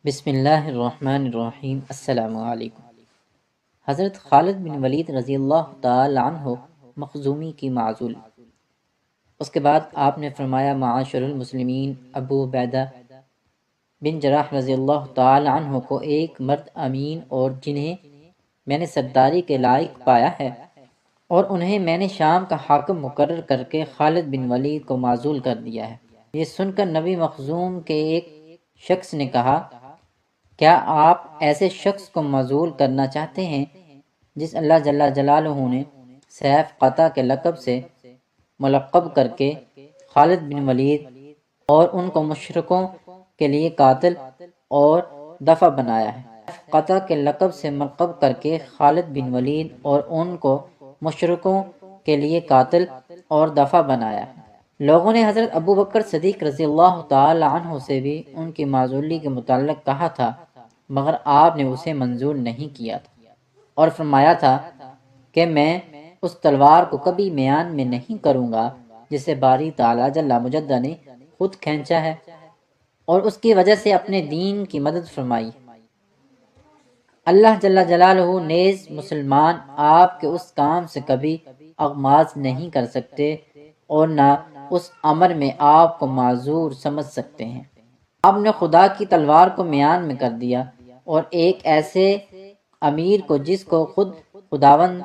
بسم اللہ الرحمن الرحیم۔ السلام علیکم۔ حضرت خالد بن ولید رضی اللہ تعالی عنہ مخزومی کی معزول۔ اس کے بعد آپ نے فرمایا معاشر المسلمین، ابو عبیدہ بن جراح رضی اللہ تعالی عنہ کو ایک مرد امین اور جنہیں میں نے سرداری کے لائق پایا ہے، اور انہیں میں نے شام کا حاکم مقرر کر کے خالد بن ولید کو معزول کر دیا ہے۔ یہ سن کر نبی مخزوم کے ایک شخص نے کہا، کیا آپ ایسے شخص کو معزول کرنا چاہتے ہیں جس اللہ جل جلالہ نے سیف قطع کے لقب سے ملقب کر کے خالد بن ولید اور ان کو مشرکوں کے لیے قاتل اور دفع بنایا ہے؟ سیف قطع کے لقب سے ملقب کر کے خالد بن ولید اور ان کو مشرکوں کے لیے قاتل اور دفع بنایا ہے۔ لوگوں نے حضرت ابو بکر صدیق رضی اللہ تعالی عنہ سے بھی ان کی معزولی کے متعلق کہا تھا، مگر آپ نے اسے منظور نہیں کیا تھا اور فرمایا تھا کہ میں اس تلوار کو کبھی میان میں نہیں کروں گا جسے باری تعالیٰ جل مجدہ نے خود کھینچا ہے اور اس کی وجہ سے اپنے دین کی مدد فرمائی۔ اللہ جل جلالہ نیز مسلمان آپ کے اس کام سے کبھی اغماض نہیں کر سکتے اور نہ اس امر میں آپ کو معذور سمجھ سکتے ہیں۔ آپ نے خدا کی تلوار کو میان میں کر دیا اور ایک ایسے امیر کو جس کو خود خداوند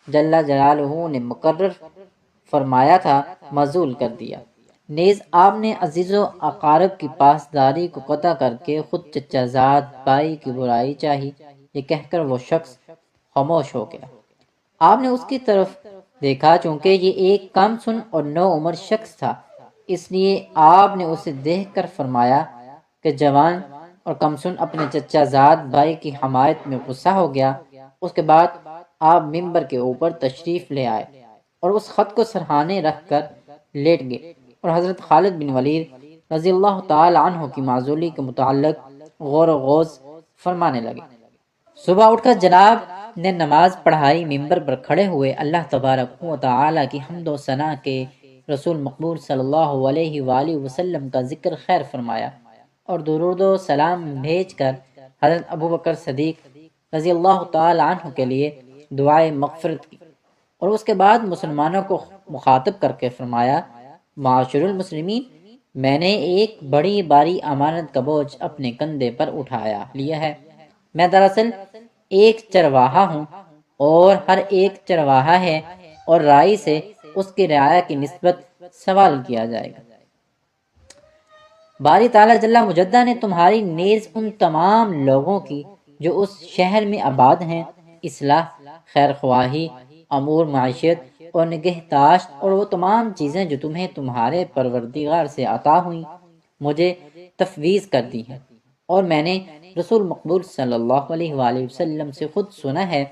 جل جلالہ نے مقرر فرمایا تھا معزول کر دیا۔ نیز آپ نے عزیز و اقارب کی پاسداری کو قطع کر کے خود چچا زاد بھائی کی برائی چاہی، یہ کہہ کر وہ شخص خاموش ہو گیا۔ آپ نے اس کی طرف دیکھا، چونکہ یہ ایک کم سن اور نو عمر شخص تھا، اس لیے آپ نے اسے دیکھ کر فرمایا کہ جوان اور کمسن اپنے چچا زاد بھائی کی حمایت میں غصہ ہو گیا۔ اس کے بعد آپ ممبر کے اوپر تشریف لے آئے اور اس خط کو سرہانے رکھ کر لیٹ گئے اور حضرت خالد بن ولید رضی اللہ تعالی عنہ کی معزولی کے متعلق غور و غوض فرمانے لگے۔ صبح اٹھ کر جناب نے نماز پڑھائی، ممبر پر کھڑے ہوئے اللہ تبارک و تعالی کی حمد و ثنا کے رسول مقبول صلی اللہ علیہ وآلہ وسلم کا ذکر خیر فرمایا اور درود و سلام بھیج کر حضرت ابو بکر صدیق رضی اللہ تعالی عنہ کے لیے دعائے مغفرت کی، اور اس کے بعد مسلمانوں کو مخاطب کر کے فرمایا، معاشر المسلمین، میں نے ایک بڑی باری امانت کا بوجھ اپنے کندھے پر اٹھایا لیا ہے۔ میں دراصل ایک چرواہا ہوں اور ہر ایک چرواہا ہے اور رائی سے اس کی رعایا کی نسبت سوال کیا جائے گا۔ باری تعالیٰ جل مجدہ نے تمہاری نیز ان تمام لوگوں کی جو اس شہر میں آباد ہیں اصلاح، خیر خواہی، امور معیشت اور نگہداشت اور وہ تمام چیزیں جو تمہیں تمہارے پروردگار سے عطا ہوئیں مجھے تفویض کر دی ہیں، اور میں نے رسول مقبول صلی اللہ علیہ وآلہ وسلم سے خود سنا ہے،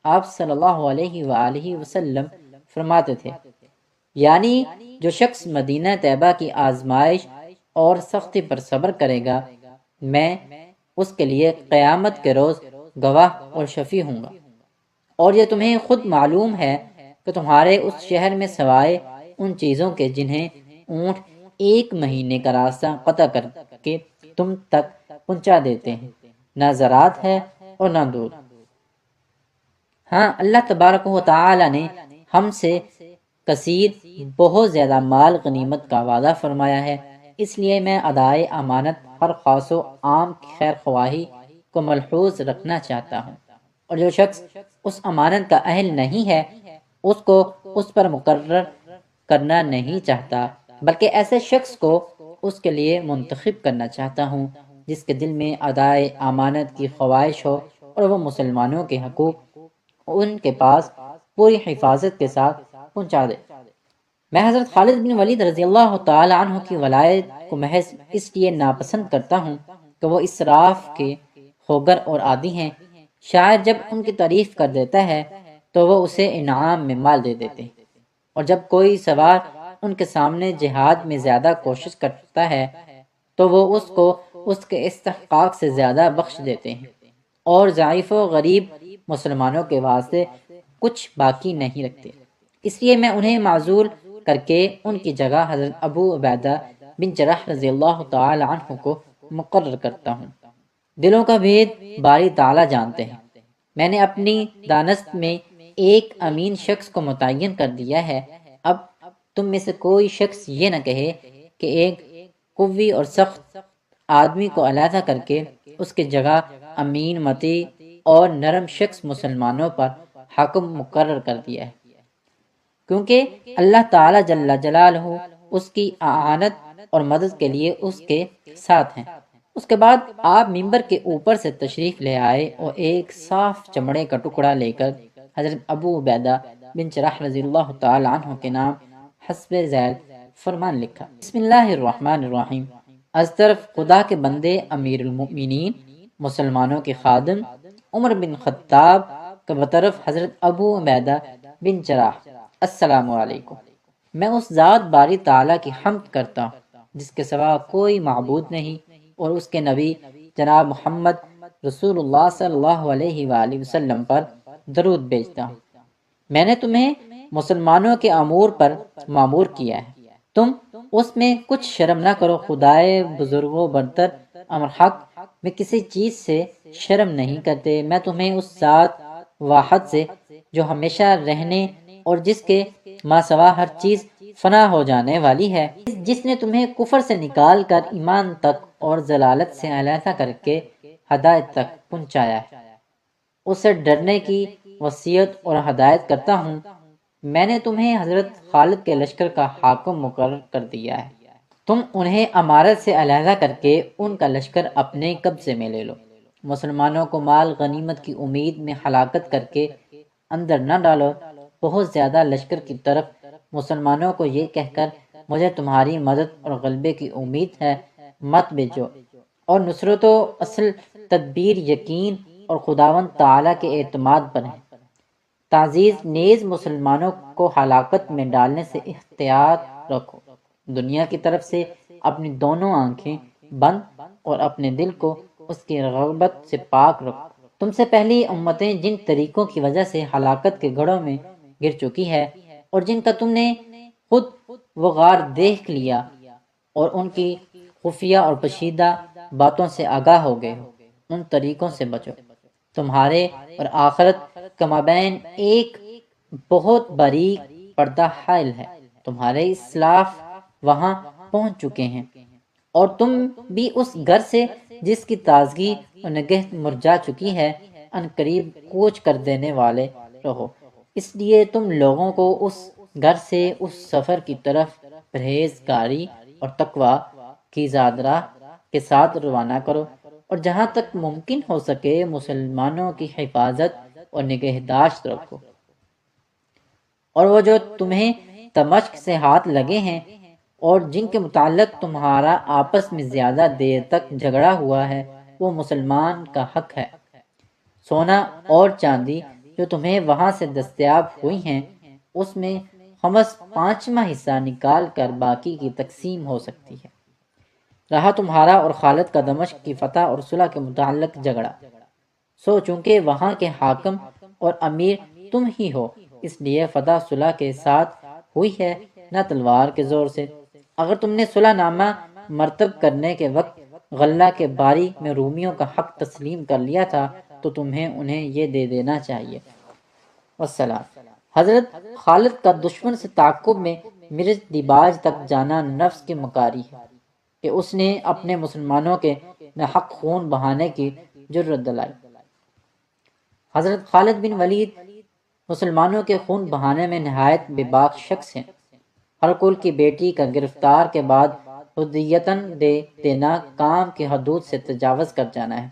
آپ صلی اللہ علیہ وآلہ وسلم فرماتے تھے، یعنی جو شخص مدینہ طیبہ کی آزمائش اور سختی پر صبر کرے گا، میں اس کے لیے قیامت کے روز گواہ اور شفیع ہوں گا۔ اور یہ تمہیں خود معلوم ہے کہ تمہارے اس شہر میں سوائے ان چیزوں کے جنہیں اونٹ ایک مہینے کا راستہ قطع کر کے تم تک پہنچا دیتے ہیں، نہ زراعت ہے اور نہ دودھ۔ ہاں، اللہ تبارک و تعالی نے ہم سے کثیر بہت زیادہ مال غنیمت کا وعدہ فرمایا ہے، اس لیے میں ادائے امانت ہر خاص و عام کی خیر خواہی کو ملحوظ رکھنا چاہتا ہوں، اور جو شخص اس امانت کا اہل نہیں ہے اس کو اس پر مقرر کرنا نہیں چاہتا، بلکہ ایسے شخص کو اس کے لیے منتخب کرنا چاہتا ہوں جس کے دل میں ادائے امانت کی خواہش ہو اور وہ مسلمانوں کے حقوق ان کے پاس پوری حفاظت کے ساتھ پہنچا دے۔ میں حضرت خالد بن ولید رضی اللہ تعالی عنہ کی ولایت کو محض اس لیے ناپسند کرتا ہوں کہ وہ اسراف کے خوگر اور عادی ہیں، شاعر جب ان کی تعریف کر دیتا ہے تو وہ اسے انعام میں مال دے دیتے ہیں، اور جب کوئی سوار ان کے سامنے جہاد میں زیادہ کوشش کرتا ہے تو وہ اس کو اس کے استحقاق سے زیادہ بخش دیتے ہیں، اور ضعیف و غریب مسلمانوں کے واسطے کچھ باقی نہیں رکھتے۔ اس لیے میں انہیں معزول کر کے ان کی جگہ حضرت ابو عبیدہ بن جراح رضی اللہ تعالی عنہ کو مقرر کرتا ہوں۔ دلوں کا بھید باری تعالیٰ جانتے ہیں۔ میں نے اپنی دانست میں ایک امین شخص کو متعین کر دیا ہے۔ اب تم میں سے کوئی شخص یہ نہ کہے کہ ایک قوی اور سخت آدمی کو علیحدہ کر کے اس کی جگہ امین مطیع اور نرم شخص مسلمانوں پر حاکم مقرر کر دیا ہے، کیونکہ اللہ تعالیٰ جل جلالہ اس کی اعانت اور مدد کے لیے اس کے ساتھ ہیں۔ اس کے بعد آپ ممبر کے اوپر سے تشریف لے آئے اور ایک صاف چمڑے کا ٹکڑا لے کر حضرت ابو عبیدہ بن جراح رضی اللہ تعالی عنہ کے نام حسب ذیل فرمان لکھا۔ بسم اللہ الرحمن الرحیم۔ از طرف خدا کے بندے امیر المؤمنین مسلمانوں کے خادم عمر بن خطاب کا بطرف حضرت ابو عبیدہ بن جراح، السلام علیکم۔ میں اس ذات باری تعالیٰ کی حمد کرتا ہوں جس کے سوا کوئی معبود نہیں، اور اس کے نبی جناب محمد رسول اللہ صلی اللہ علیہ وآلہ وسلم پر درود بھیجتا ہوں۔ میں نے تمہیں مسلمانوں کے امور پر معمور کیا ہے، تم اس میں کچھ شرم نہ کرو۔ خدائے بزرگ و برتر امر حق میں کسی چیز سے شرم نہیں کرتے۔ میں تمہیں اس ذات واحد سے جو ہمیشہ رہنے اور جس کے ما سوا ہر چیز فنا ہو جانے والی ہے، جس نے تمہیں کفر سے نکال کر ایمان تک اور ضلالت سے علیحدہ کر کے ہدایت تک پہنچایا ہے، اسے ڈرنے کی وصیت اور ہدایت کرتا ہوں۔ میں نے تمہیں حضرت خالد کے لشکر کا حاکم مقرر کر دیا ہے، تم انہیں امارت سے علیحدہ کر کے ان کا لشکر اپنے قبضے میں لے لو۔ مسلمانوں کو مال غنیمت کی امید میں ہلاکت کر کے اندر نہ ڈالو۔ بہت زیادہ لشکر کی طرف مسلمانوں کو یہ کہہ کر مجھے تمہاری مدد اور غلبے کی امید ہے مت بھیجو، اور نصرت و اصل تدبیر یقین اور خداوند تعالیٰ کے اعتماد پر ہے۔ تعزیز نیز مسلمانوں کو ہلاکت میں ڈالنے سے احتیاط رکھو۔ دنیا کی طرف سے اپنی دونوں آنکھیں بند اور اپنے دل کو اس کی رغبت سے پاک رکھو۔ تم سے پہلی امتیں جن طریقوں کی وجہ سے ہلاکت کے گڑھوں میں گر چکی ہے اور جن کا تم نے خود وغار دیکھ لیا اور ان کی خفیہ اور پوشیدہ باتوں سے آگاہ ہو گئے ہو، ان طریقوں سے بچو۔ تمہارے اور آخرت کا مابین ایک بہت باریک پردہ حائل ہے۔ تمہارے اسلاف وہاں پہنچ چکے ہیں اور تم بھی اس گھر سے جس کی تازگی اور نگہ مرجا چکی ہے ان قریب کوچ کر دینے والے رہو۔ اس لیے تم لوگوں کو اس گھر سے اس سفر کی طرف پرہیزگاری اور تقوی کی زاد راہ کے ساتھ روانہ کرو، اور جہاں تک ممکن ہو سکے مسلمانوں کی حفاظت اور نگہداشت رکھو۔ اور وہ جو تمہیں دمشق سے ہاتھ لگے ہیں اور جن کے متعلق تمہارا آپس میں زیادہ دیر تک جھگڑا ہوا ہے، وہ مسلمان کا حق ہے۔ سونا اور چاندی جو تمہیں وہاں سے دستیاب ہوئی ہیں، اس میں خمس 5واں حصہ نکال کر باقی کی تقسیم ہو سکتی ہے۔ رہا تمہارا اور خالد کا دمشق کی فتح اور صلح کے متعلق جھگڑا، سو چونکہ وہاں کے حاکم اور امیر تم ہی ہو، اس لیے فتح صلح کے ساتھ ہوئی ہے، نہ تلوار کے زور سے۔ اگر تم نے صلح نامہ مرتب کرنے کے وقت غلہ کے باری میں رومیوں کا حق تسلیم کر لیا تھا تو تمہیں انہیں یہ دے دینا چاہیے۔ والسلام۔ حضرت خالد کا دشمن سے تعاقب میں مرز دیباج تک جانا نفس کی مکاری ہے کہ اس نے اپنے مسلمانوں کے ناحق خون بہانے کی جرأت دلائی۔ حضرت خالد بن ولید مسلمانوں کے خون بہانے میں نہایت بے باک شخص ہیں۔ ہر کل کی بیٹی کا گرفتار کے بعد ہدیتاً دے دینا کام کی حدود سے تجاوز کر جانا ہے۔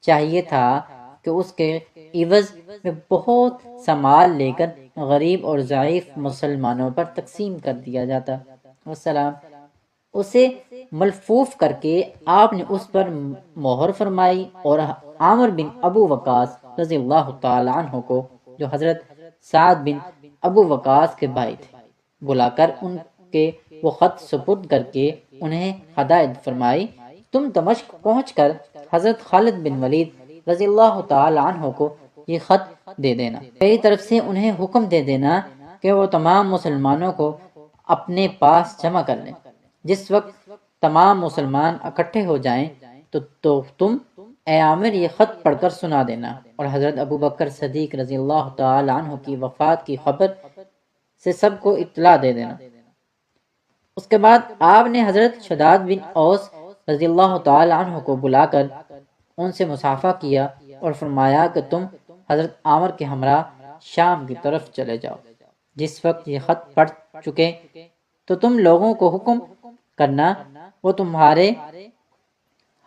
چاہیے تھا کہ اس کے عوض میں بہت سا مال لے کر غریب اور ضعیف مسلمانوں پر تقسیم کر دیا جاتا۔ والسلام۔ اسے ملفوف کر کے آپ نے اس پر مہر فرمائی اور عامر بن ابو وقاص رضی اللہ تعالی عنہ کو، جو حضرت سعد بن ابو وقاص کے بھائی تھے، بلا کر ان کے وہ خط سپرد کر کے انہیں ہدایت فرمائی، تم دمشق پہنچ کر حضرت خالد بن ولید رضی اللہ تعالی عنہ کو یہ خط دے دینا۔ میری طرف سے انہیں حکم دے دینا کہ وہ تمام مسلمانوں کو اپنے پاس جمع کر لیں۔ جس وقت تمام مسلمان اکٹھے ہو جائیں تو تم اے عامر یہ خط پڑھ کر سنا دینا، اور حضرت ابو بکر صدیق رضی اللہ تعالی عنہ کی وفات کی خبر سے سب کو اطلاع دے دینا۔ اس کے بعد آپ نے حضرت شداد بن اوس رضی اللہ تعالی عنہ کو بلا کر ان سے مصافحہ کیا اور فرمایا کہ تم حضرت عامر کے ہمراہ شام کی طرف چلے جاؤ۔ جس وقت یہ خط پڑھ چکے تو تم لوگوں کو حکم کرنا وہ تمہارے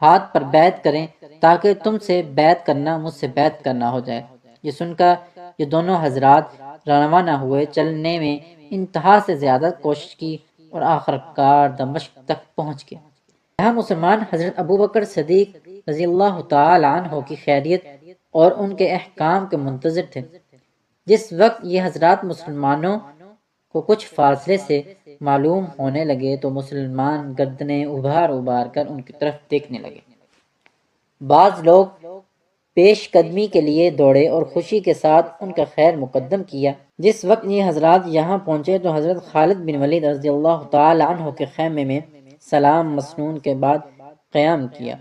ہاتھ پر بیعت کریں تاکہ تم سے بیعت کرنا مجھ سے بیعت کرنا ہو جائے۔ یہ سن کر یہ دونوں حضرات روانہ ہوئے، چلنے میں انتہا سے زیادہ کوشش کی اور آخر کار دمشق تک پہنچ گئے۔ یہاں مسلمان حضرت ابو بکر صدیق رضی اللہ تعالی عنہ کی خیریت اور ان کے احکام کے منتظر تھے۔ جس وقت یہ حضرات مسلمانوں کو کچھ فاصلے سے معلوم ہونے لگے تو مسلمان گردنیں ابھار ابھار کر ان کی طرف دیکھنے لگے۔ بعض لوگ پیش قدمی کے لیے دوڑے اور خوشی کے ساتھ ان کا خیر مقدم کیا۔ جس وقت یہ حضرات یہاں پہنچے تو حضرت خالد بن ولید رضی اللہ تعالی عنہ کے خیمے میں سلام مسنون کے بعد قیام کیا۔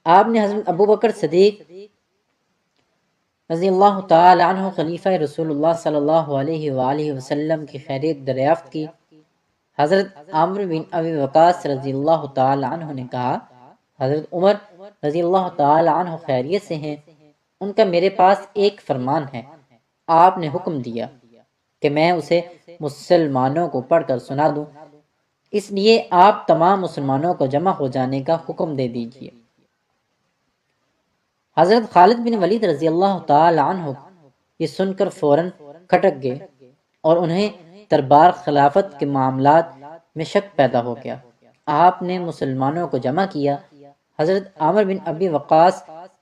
آپ نے حضرت ابو بکر صدیق رضی اللہ تعالی عنہ خلیفہ رسول اللہ صلی اللہ علیہ وآلہ وسلم کی خیریت دریافت کی۔ حضرت عامر بن ابی وقاص رضی اللہ تعالی عنہ نے کہا، حضرت عمر رضی اللہ تعالی عنہ خیریت سے ہیں، ان کا میرے پاس ایک فرمان ہے۔ آپ نے حکم دیا کہ میں اسے مسلمانوں کو پڑھ کر سنا دوں، اس لیے آپ تمام مسلمانوں کو جمع ہو جانے کا حکم دے دیجیے۔ حضرت خالد بن ولید رضی اللہ تعالی عنہ یہ سن کر فوراً کھٹک گئے اور انہیں دربار خلافت کے معاملات میں شک پیدا ہو گیا۔ آپ نے مسلمانوں کو جمع کیا۔ حضرت عامر بن ابی وقاص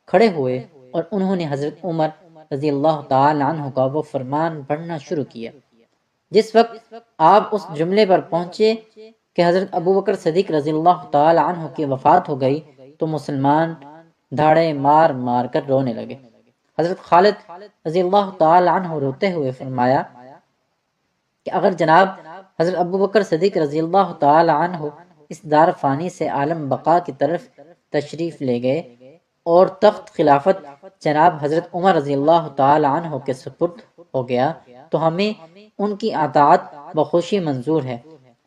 کھڑے ہوئے اور انہوں نے حضرت عمر رضی اللہ تعالی عنہ کا وہ فرمان پڑھنا شروع کیا۔ جس وقت آپ اس جملے پر پہنچے کہ حضرت ابو بکر صدیق رضی اللہ تعالی عنہ کی وفات ہو گئی تو مسلمان دھاڑے مار مار کر رونے لگے۔ حضرت خالد رضی اللہ تعالی عنہ روتے ہوئے فرمایا کہ اگر جناب حضرت ابو بکر صدیق رضی اللہ تعالی عنہ اس دار فانی سے عالم بقا کی طرف تشریف لے گئے اور تخت خلافت جناب حضرت عمر رضی اللہ تعالی عنہ کے سپرد ہو گیا تو ہمیں ان کی اطاعت بخوشی منظور ہے،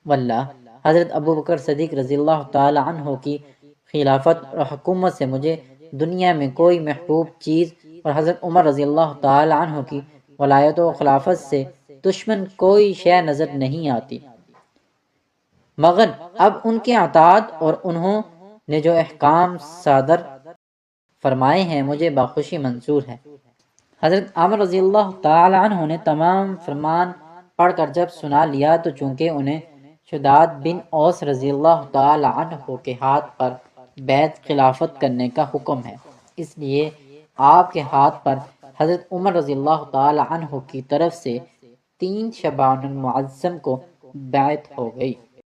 واللہ حضرت ابو بکر صدیق رضی اللہ تعالی عنہ کی خلافت اور حکومت سے مجھے دنیا میں کوئی محبوب چیز اور حضرت عمر رضی اللہ تعالی عنہ کی ولایت و خلافت سے دشمن کوئی شے نظر نہیں آتی، مگر اب ان کی اطاعت اور انہوں نے جو احکام صادر فرمائے ہیں مجھے بخوشی منظور ہے۔ حضرت عامر رضی اللہ تعالی عنہ نے تمام فرمان پڑھ کر جب سنا لیا تو چونکہ انہیں شداد بن اوس رضی اللہ تعالی عنہ کے ہاتھ پر بیعت خلافت کرنے کا حکم ہے، اس لیے آپ کے ہاتھ پر حضرت عمر رضی اللہ تعالی عنہ کی طرف سے 3 شعبان المعظم کو بیعت ہو گئی۔